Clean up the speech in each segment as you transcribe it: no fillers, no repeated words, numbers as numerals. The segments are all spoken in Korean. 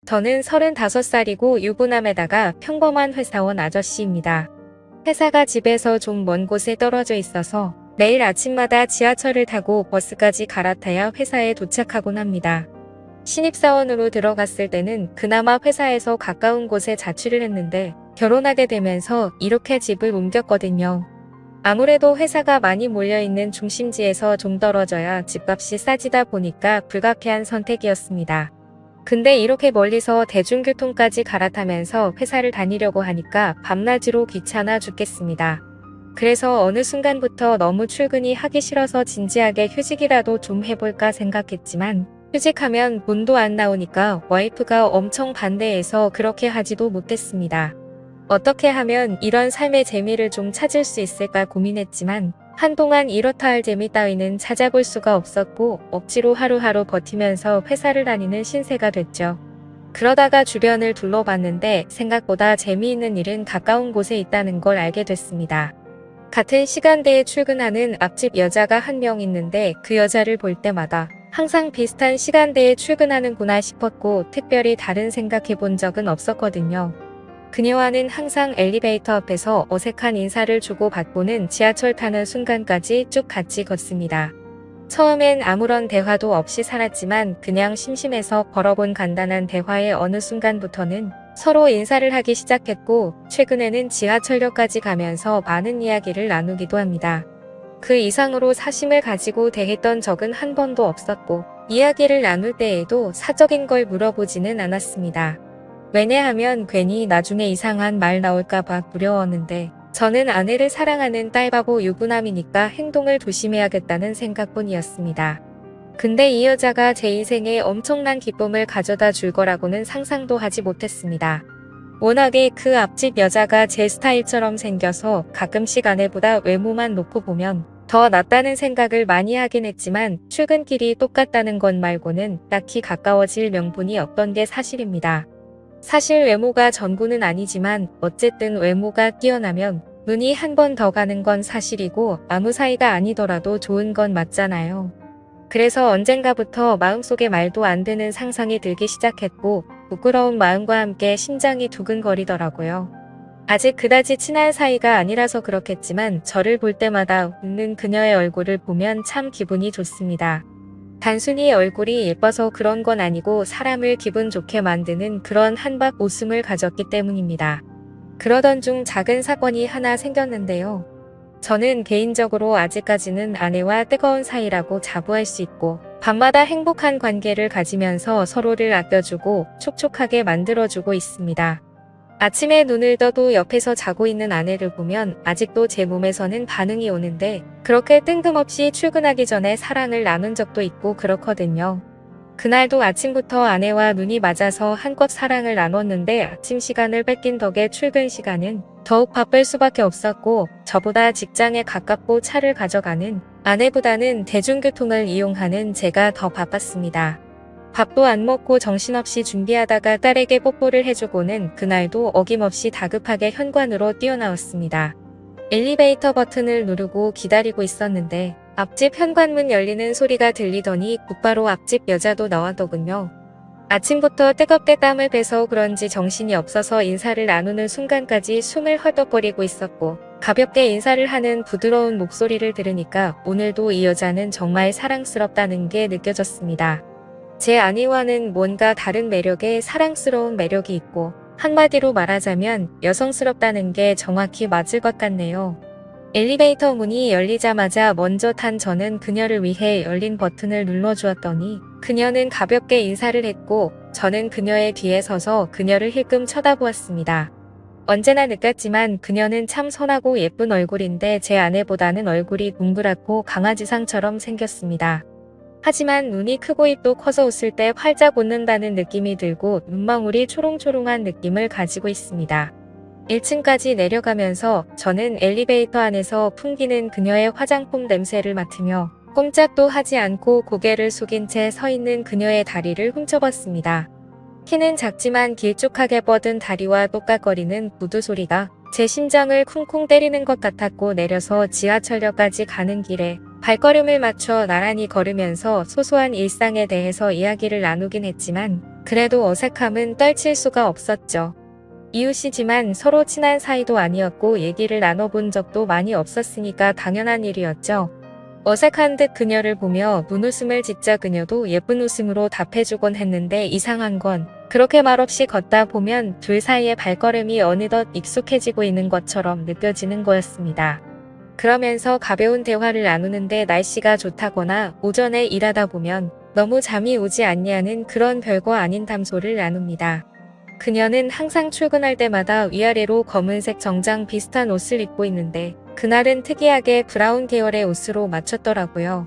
저는 35살이고 유부남에다가 평범한 회사원 아저씨입니다. 회사가 집에서 좀 먼 곳에 떨어져 있어서 매일 아침마다 지하철을 타고 버스까지 갈아타야 회사에 도착하곤 합니다. 신입사원으로 들어갔을 때는 그나마 회사에서 가까운 곳에 자취를 했는데 결혼하게 되면서 이렇게 집을 옮겼거든요. 아무래도 회사가 많이 몰려있는 중심지에서 좀 떨어져야 집값이 싸지다 보니까 불가피한 선택이었습니다. 근데 이렇게 멀리서 대중교통까지 갈아타면서 회사를 다니려고 하니까 밤낮으로 귀찮아 죽겠습니다. 그래서 어느 순간부터 너무 출근이 하기 싫어서 진지하게 휴직이라도 좀 해볼까 생각했지만 휴직하면 돈도 안 나오니까 와이프가 엄청 반대해서 그렇게 하지도 못했습니다. 어떻게 하면 이런 삶의 재미를 좀 찾을 수 있을까 고민했지만 한동안 이렇다 할 재미 따위는 찾아볼 수가 없었고 억지로 하루하루 버티면서 회사를 다니는 신세가 됐죠. 그러다가 주변을 둘러봤는데 생각보다 재미있는 일은 가까운 곳에 있다는 걸 알게 됐습니다. 같은 시간대에 출근하는 앞집 여자가 한 명 있는데 그 여자를 볼 때마다 항상 비슷한 시간대에 출근하는구나 싶었고 특별히 다른 생각해 본 적은 없었거든요. 그녀와는 항상 엘리베이터 앞에서 어색한 인사를 주고받고는 지하철 타는 순간까지 쭉 같이 걷습니다. 처음엔 아무런 대화도 없이 살았지만 그냥 심심해서 걸어본 간단한 대화의 어느 순간부터는 서로 인사를 하기 시작했고 최근에는 지하철역까지 가면서 많은 이야기를 나누기도 합니다. 그 이상으로 사심을 가지고 대했던 적은 한 번도 없었고 이야기를 나눌 때에도 사적인 걸 물어보지는 않았습니다. 왜냐하면 괜히 나중에 이상한 말 나올까봐 두려웠는데 저는 아내를 사랑하는 딸바보 유부남이니까 행동을 조심해야겠다는 생각뿐이었습니다. 근데 이 여자가 제 인생에 엄청난 기쁨을 가져다 줄 거라고는 상상도 하지 못했습니다. 워낙에 그 앞집 여자가 제 스타일처럼 생겨서 가끔씩 아내보다 외모만 놓고 보면 더 낫다는 생각을 많이 하긴 했지만 출근길이 똑같다는 것 말고는 딱히 가까워질 명분이 없던 게 사실입니다. 사실 외모가 전부는 아니지만 어쨌든 외모가 뛰어나면 눈이 한 번 더 가는 건 사실이고 아무 사이가 아니더라도 좋은 건 맞잖아요. 그래서 언젠가부터 마음속에 말도 안 되는 상상이 들기 시작했고 부끄러운 마음과 함께 심장이 두근거리더라고요. 아직 그다지 친한 사이가 아니라서 그렇겠지만 저를 볼 때마다 웃는 그녀의 얼굴을 보면 참 기분이 좋습니다. 단순히 얼굴이 예뻐서 그런 건 아니고 사람을 기분 좋게 만드는 그런 한박 웃음을 가졌기 때문입니다. 그러던 중 작은 사건이 하나 생겼는데요. 저는 개인적으로 아직까지는 아내와 뜨거운 사이라고 자부할 수 있고 밤마다 행복한 관계를 가지면서 서로를 아껴주고 촉촉하게 만들어주고 있습니다. 아침에 눈을 떠도 옆에서 자고 있는 아내를 보면 아직도 제 몸에서는 반응이 오는데 그렇게 뜬금없이 출근하기 전에 사랑을 나눈 적도 있고 그렇거든요. 그날도 아침부터 아내와 눈이 맞아서 한껏 사랑을 나눴는데 아침 시간을 뺏긴 덕에 출근 시간은 더욱 바쁠 수밖에 없었고 저보다 직장에 가깝고 차를 가져가는 아내보다는 대중교통을 이용하는 제가 더 바빴습니다. 밥도 안 먹고 정신없이 준비하다가 딸에게 뽀뽀를 해주고는 그날도 어김없이 다급하게 현관으로 뛰어나왔습니다. 엘리베이터 버튼을 누르고 기다리고 있었는데 앞집 현관문 열리는 소리가 들리더니 곧바로 앞집 여자도 나왔더군요. 아침부터 뜨겁게 땀을 빼서 그런지 정신이 없어서 인사를 나누는 순간까지 숨을 헐떡거리고 있었고 가볍게 인사를 하는 부드러운 목소리를 들으니까 오늘도 이 여자는 정말 사랑스럽다는 게 느껴졌습니다. 제 아내와는 뭔가 다른 매력에 사랑스러운 매력이 있고 한마디로 말하자면 여성스럽다는 게 정확히 맞을 것 같네요. 엘리베이터 문이 열리자마자 먼저 탄 저는 그녀를 위해 열린 버튼을 눌러주었더니 그녀는 가볍게 인사를 했고 저는 그녀의 뒤에 서서 그녀를 힐끔 쳐다보았습니다. 언제나 느꼈지만 그녀는 참 선하고 예쁜 얼굴인데 제 아내보다는 얼굴이 동그랗고 강아지상처럼 생겼습니다. 하지만 눈이 크고 입도 커서 웃을 때 활짝 웃는다는 느낌이 들고 눈망울이 초롱초롱한 느낌을 가지고 있습니다. 1층까지 내려가면서 저는 엘리베이터 안에서 풍기는 그녀의 화장품 냄새를 맡으며 꼼짝도 하지 않고 고개를 숙인 채 서 있는 그녀의 다리를 훔쳐봤습니다. 키는 작지만 길쭉하게 뻗은 다리와 똑깍거리는 구두 소리가 제 심장을 쿵쿵 때리는 것 같았고 내려서 지하철역까지 가는 길에 발걸음을 맞춰 나란히 걸으면서 소소한 일상에 대해서 이야기를 나누긴 했지만 그래도 어색함은 떨칠 수가 없었죠. 이웃이지만 서로 친한 사이도 아니었고 얘기를 나눠본 적도 많이 없었으니까 당연한 일이었죠. 어색한 듯 그녀를 보며 눈웃음을 짓자 그녀도 예쁜 웃음으로 답해주곤 했는데 이상한 건 그렇게 말없이 걷다 보면 둘 사이의 발걸음이 어느덧 익숙해지고 있는 것처럼 느껴지는 거였습니다. 그러면서 가벼운 대화를 나누는데 날씨가 좋다거나 오전에 일하다 보면 너무 잠이 오지 않냐는 그런 별거 아닌 담소를 나눕니다. 그녀는 항상 출근할 때마다 위아래로 검은색 정장 비슷한 옷을 입고 있는데 그날은 특이하게 브라운 계열의 옷으로 맞췄더라고요.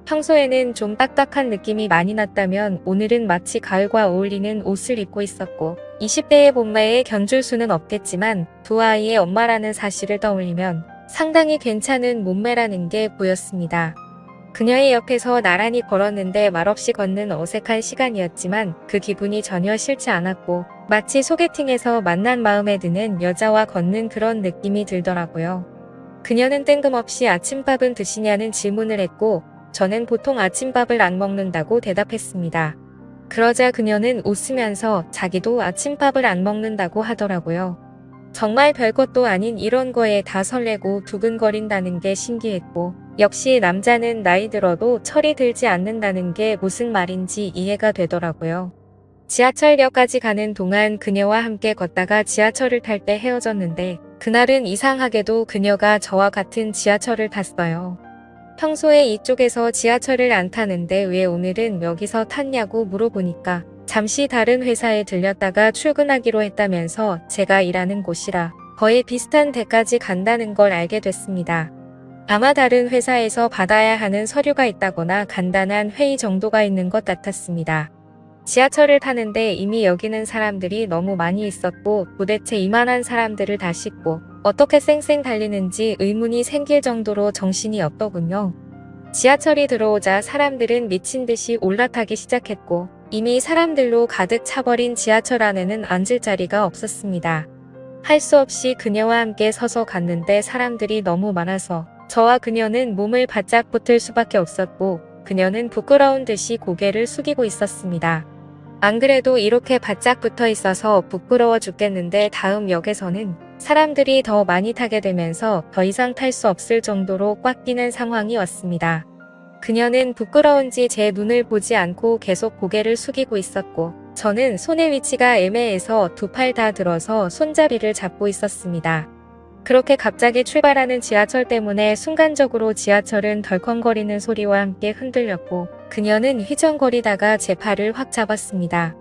평소에는 좀 딱딱한 느낌이 많이 났다면 오늘은 마치 가을과 어울리는 옷을 입고 있었고 20대의 몸매에 견줄 수는 없겠지만 두 아이의 엄마라는 사실을 떠올리면 상당히 괜찮은 몸매라는 게 보였습니다. 그녀의 옆에서 나란히 걸었는데 말없이 걷는 어색한 시간이었지만 그 기분이 전혀 싫지 않았고 마치 소개팅에서 만난 마음에 드는 여자와 걷는 그런 느낌이 들더라고요. 그녀는 뜬금없이 아침밥은 드시냐는 질문을 했고 저는 보통 아침밥을 안 먹는다고 대답했습니다. 그러자 그녀는 웃으면서 자기도 아침밥을 안 먹는다고 하더라고요. 정말 별것도 아닌 이런 거에 다 설레고 두근거린다는 게 신기했고 역시 남자는 나이 들어도 철이 들지 않는다는 게 무슨 말인지 이해가 되더라고요. 지하철역까지 가는 동안 그녀와 함께 걷다가 지하철을 탈 때 헤어졌는데 그날은 이상하게도 그녀가 저와 같은 지하철을 탔어요. 평소에 이쪽에서 지하철을 안 타는데 왜 오늘은 여기서 탔냐고 물어보니까 잠시 다른 회사에 들렸다가 출근하기로 했다면서 제가 일하는 곳이라 거의 비슷한 데까지 간다는 걸 알게 됐습니다. 아마 다른 회사에서 받아야 하는 서류가 있다거나 간단한 회의 정도가 있는 것 같았습니다. 지하철을 타는데 이미 여기는 사람들이 너무 많이 있었고 도대체 이만한 사람들을 다 싣고 어떻게 쌩쌩 달리는지 의문이 생길 정도로 정신이 없더군요. 지하철이 들어오자 사람들은 미친 듯이 올라타기 시작했고 이미 사람들로 가득 차버린 지하철 안에는 앉을 자리가 없었습니다. 할 수 없이 그녀와 함께 서서 갔는데 사람들이 너무 많아서 저와 그녀는 몸을 바짝 붙을 수밖에 없었고 그녀는 부끄러운 듯이 고개를 숙이고 있었습니다. 안 그래도 이렇게 바짝 붙어 있어서 부끄러워 죽겠는데 다음 역에서는 사람들이 더 많이 타게 되면서 더 이상 탈 수 없을 정도로 꽉 끼는 상황이 왔습니다. 그녀는 부끄러운지 제 눈을 보지 않고 계속 고개를 숙이고 있었고 저는 손의 위치가 애매해서 두 팔 다 들어서 손잡이를 잡고 있었습니다. 그렇게 갑자기 출발하는 지하철 때문에 순간적으로 지하철은 덜컹거리는 소리와 함께 흔들렸고 그녀는 휘청거리다가 제 팔을 확 잡았습니다.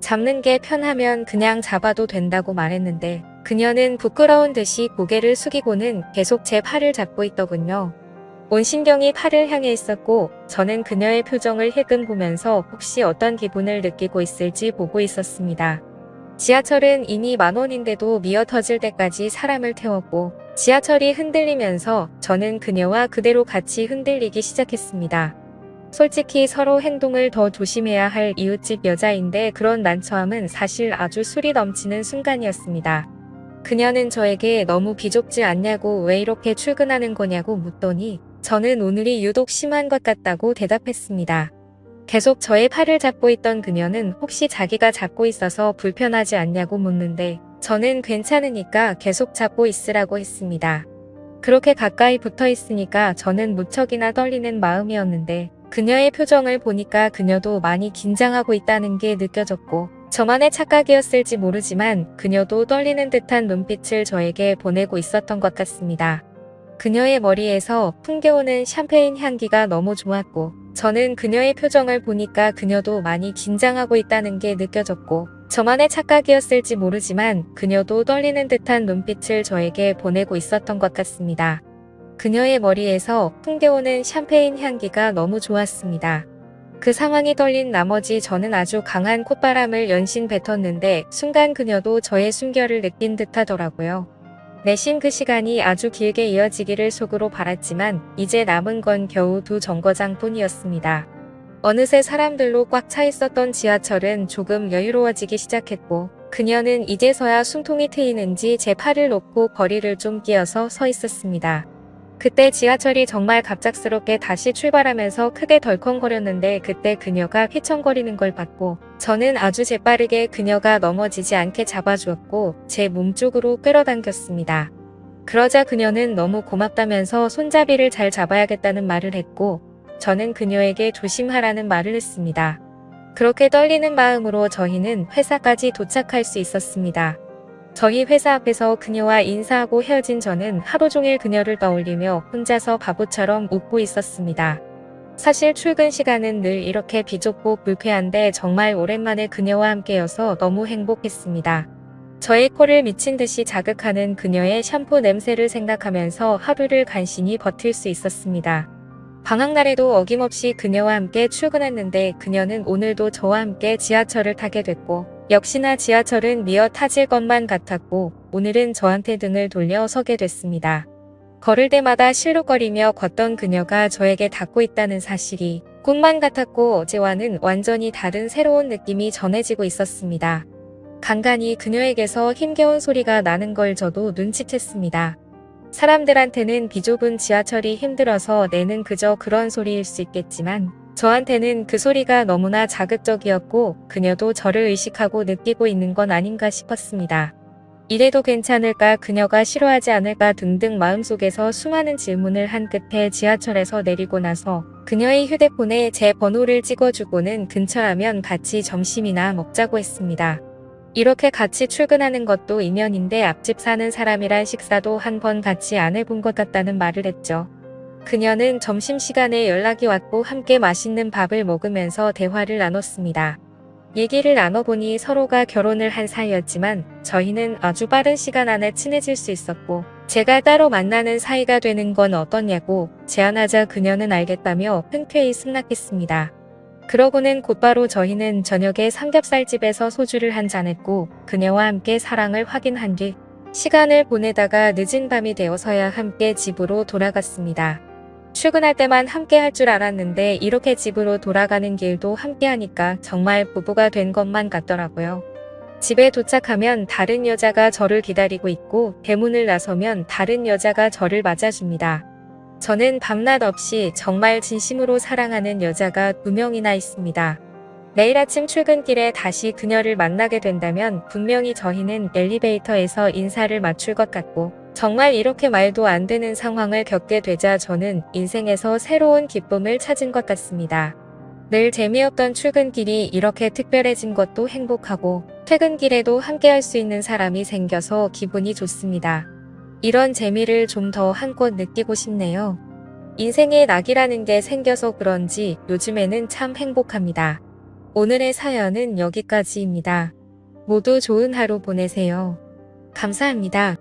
잡는 게 편하면 그냥 잡아도 된다고 말했는데 그녀는 부끄러운 듯이 고개를 숙이고는 계속 제 팔을 잡고 있더군요. 온 신경이 팔을 향해 있었고 저는 그녀의 표정을 힐끔 보면서 혹시 어떤 기분을 느끼고 있을지 보고 있었습니다. 지하철은 이미 10,000원인데도 미어 터질 때까지 사람을 태웠고 지하철이 흔들리면서 저는 그녀와 그대로 같이 흔들리기 시작했습니다. 솔직히 서로 행동을 더 조심해야 할 이웃집 여자인데 그런 난처함은 사실 아주 술이 넘치는 순간이었습니다. 그녀는 저에게 너무 비좁지 않냐고 왜 이렇게 출근하는 거냐고 묻더니 저는 오늘이 유독 심한 것 같다고 대답했습니다. 계속 저의 팔을 잡고 있던 그녀는 혹시 자기가 잡고 있어서 불편하지 않냐고 묻는데 저는 괜찮으니까 계속 잡고 있으라고 했습니다. 그렇게 가까이 붙어 있으니까 저는 무척이나 떨리는 마음이었는데 그녀의 표정을 보니까 그녀도 많이 긴장하고 있다는 게 느껴졌고 저만의 착각이었을지 모르지만 그녀도 떨리는 듯한 눈빛을 저에게 보내고 있었던 것 같습니다. 그녀의 머리에서 풍겨오는 샴페인 향기가 너무 좋았고 저는 그녀의 표정을 보니까 그녀도 많이 긴장하고 있다는 게 느껴졌고 저만의 착각이었을지 모르지만 그녀도 떨리는 듯한 눈빛을 저에게 보내고 있었던 것 같습니다. 그녀의 머리에서 풍겨오는 샴페인 향기가 너무 좋았습니다. 그 상황이 떨린 나머지 저는 아주 강한 콧바람을 연신 뱉었는데 순간 그녀도 저의 숨결을 느낀 듯 하더라고요. 내심 그 시간이 아주 길게 이어지기를 속으로 바랐지만 이제 남은 건 겨우 두 정거장뿐이었습니다. 어느새 사람들로 꽉 차 있었던 지하철은 조금 여유로워지기 시작했고 그녀는 이제서야 숨통이 트이는지 제 팔을 놓고 거리를 좀 끼어서 서 있었습니다. 그때 지하철이 정말 갑작스럽게 다시 출발하면서 크게 덜컹거렸는데 그때 그녀가 휘청거리는 걸 봤고 저는 아주 재빠르게 그녀가 넘어지지 않게 잡아주었고 제 몸쪽으로 끌어당겼습니다. 그러자 그녀는 너무 고맙다면서 손잡이를 잘 잡아야겠다는 말을 했고 저는 그녀에게 조심하라는 말을 했습니다. 그렇게 떨리는 마음으로 저희는 회사까지 도착할 수 있었습니다. 저희 회사 앞에서 그녀와 인사하고 헤어진 저는 하루 종일 그녀를 떠올리며 혼자서 바보처럼 웃고 있었습니다. 사실 출근 시간은 늘 이렇게 비좁고 불쾌한데 정말 오랜만에 그녀와 함께여서 너무 행복했습니다. 저의 코를 미친 듯이 자극하는 그녀의 샴푸 냄새를 생각하면서 하루를 간신히 버틸 수 있었습니다. 방학날에도 어김없이 그녀와 함께 출근했는데 그녀는 오늘도 저와 함께 지하철을 타게 됐고 역시나 지하철은 미어 타질 것만 같았고 오늘은 저한테 등을 돌려 서게 됐습니다. 걸을 때마다 실룩거리며 걷던 그녀가 저에게 닿고 있다는 사실이 꿈만 같았고 어제와는 완전히 다른 새로운 느낌이 전해지고 있었습니다. 간간히 그녀에게서 힘겨운 소리가 나는 걸 저도 눈치챘습니다. 사람들한테는 비좁은 지하철이 힘들어서 내는 그저 그런 소리일 수 있겠지만 저한테는 그 소리가 너무나 자극적이었고 그녀도 저를 의식하고 느끼고 있는 건 아닌가 싶었습니다. 이래도 괜찮을까, 그녀가 싫어하지 않을까 등등 마음속에서 수많은 질문을 한 끝에 지하철에서 내리고 나서 그녀의 휴대폰에 제 번호를 찍어주고는 근처라면 같이 점심이나 먹자고 했습니다. 이렇게 같이 출근하는 것도 인연인데 앞집 사는 사람이란 식사도 한 번 같이 안 해본 것 같다는 말을 했죠. 그녀는 점심시간에 연락이 왔고 함께 맛있는 밥을 먹으면서 대화를 나눴습니다. 얘기를 나눠보니 서로가 결혼을 한 사이였지만 저희는 아주 빠른 시간 안에 친해질 수 있었고 제가 따로 만나는 사이가 되는 건 어떠냐고 제안하자 그녀는 알겠다며 흔쾌히 승낙했습니다. 그러고는 곧바로 저희는 저녁에 삼겹살집에서 소주를 한잔 했고 그녀와 함께 사랑을 확인한 뒤 시간을 보내다가 늦은 밤이 되어서야 함께 집으로 돌아갔습니다. 출근할 때만 함께 할 줄 알았는데 이렇게 집으로 돌아가는 길도 함께 하니까 정말 부부가 된 것만 같더라고요. 집에 도착하면 다른 여자가 저를 기다리고 있고 대문을 나서면 다른 여자가 저를 맞아줍니다. 저는 밤낮 없이 정말 진심으로 사랑하는 여자가 2명이나 있습니다. 내일 아침 출근길에 다시 그녀를 만나게 된다면 분명히 저희는 엘리베이터에서 인사를 맞출 것 같고 정말 이렇게 말도 안 되는 상황을 겪게 되자 저는 인생에서 새로운 기쁨을 찾은 것 같습니다. 늘 재미없던 출근길이 이렇게 특별해진 것도 행복하고 퇴근길에도 함께 할 수 있는 사람이 생겨서 기분이 좋습니다. 이런 재미를 좀 더 한껏 느끼고 싶네요. 인생에 낙이라는 게 생겨서 그런지 요즘에는 참 행복합니다. 오늘의 사연은 여기까지입니다. 모두 좋은 하루 보내세요. 감사합니다.